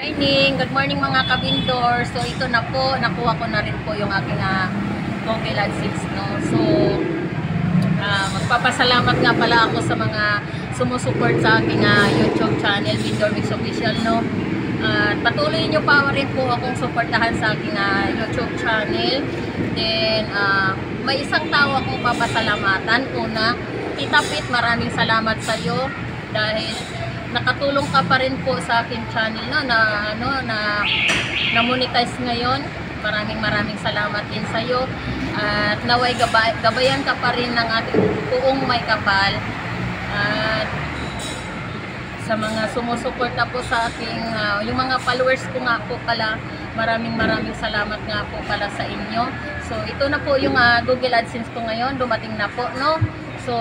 Good morning mga kabindor. So ito na po, nakuha ko na rin po yung aking Google AdSense, no. So magpapasalamat nga pala ako sa mga sumusuport sa aking YouTube channel, Bindor Mix Official, no. Patuloy nyo pa rin po akong suportahan sa aking YouTube channel. Then may isang tao akong papasalamatan. Una, Tita Pit, maraming salamat sa iyo dahil nakatulong ka pa rin po sa aking channel, no, na monetize ngayon. Maraming salamat din sa iyo. At naway gabayan ka pa rin ng ating buong may kapal. At sa mga sumusuporta po sa aking yung mga followers ko nga po pala, maraming salamat nga po pala sa inyo. So ito na po yung Google AdSense ko ngayon, dumating na po, no. So,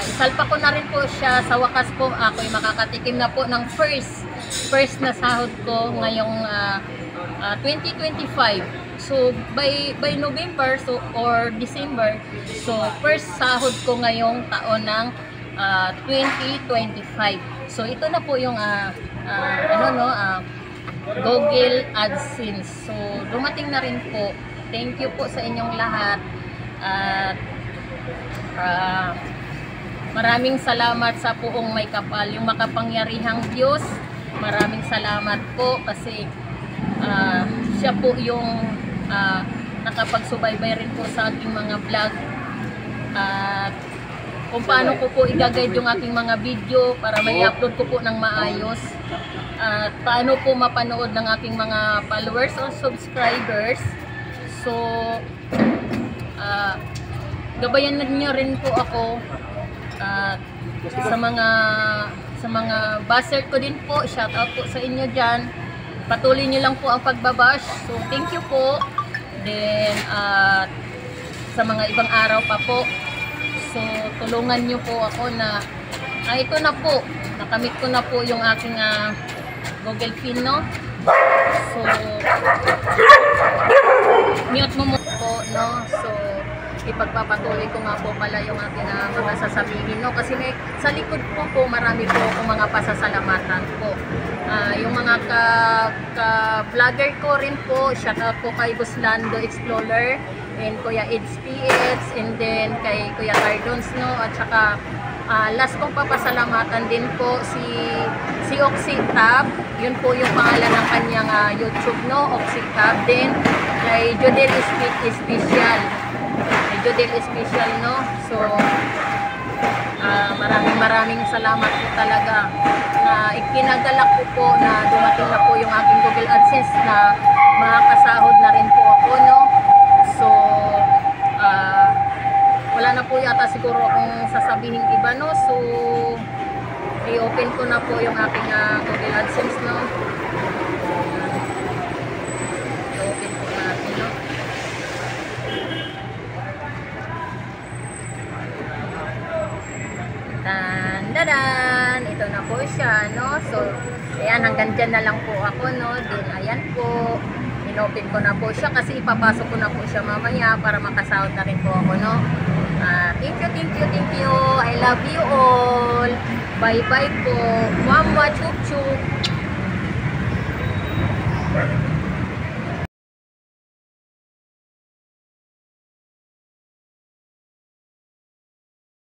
isalpa ko na rin po siya. Sa wakas po, ako'y makakatikim na po ng first na sahod ko ngayong 2025. So, by November or December, so first sahod ko ngayong taon ng 2025. So, ito na po yung Google AdSense. So, dumating na rin po. Thank you po sa inyong lahat. Maraming salamat sa puong may kapal, yung makapangyarihang Diyos. Maraming salamat po kasi siya po yung nakapagsubaybay rin po sa aking mga vlog at kung paano ko po i-guide yung aking mga video para may upload ko po ng maayos at paano po mapanood ng aking mga followers o subscribers. So gabayan niyo rin po ako sa mga buzzer ko din po. Shout out po sa inyo dyan. Patuloy niyo lang po ang pagbabash. So thank you po. Then sa mga ibang araw pa po. So tulungan niyo po ako na ito na po. Nakamit ko na po yung aking Google Pin, no. So mute mo po, no. So ipagpapatuloy ko nga po pala yung aking mga sasabihin, no, kasi sa likod po marami po akong mga pasasalamatan po. Yung mga ka-vlogger ko rin po, shout out po kay Buslando Explorer and Kuya Eds PX and then kay Kuya Cardons, no, at saka last kong papasalamatan din po si Oxytab. Yun po yung pangalan ng kanyang YouTube, no, Oxytab. Then kay Jodel Special, no. So maraming salamat po talaga na ikinagalak ko po na dumating na po yung aking Google AdSense na makakasahod na rin po ako, no. So wala na po yata siguro akong sasabihin iba, no. So i-open ko na po yung aking Google AdSense, no. I-open po natin, no. Dadan! Ito na po siya, no. So, ayan, hanggang dyan na lang po ako, no. Then, ayan po. Inopen ko na po siya kasi ipapasok ko na po siya mamaya para makasahod na rin po ako, no. Thank you. I love you all. Bye-bye po. Mama, chup-chup.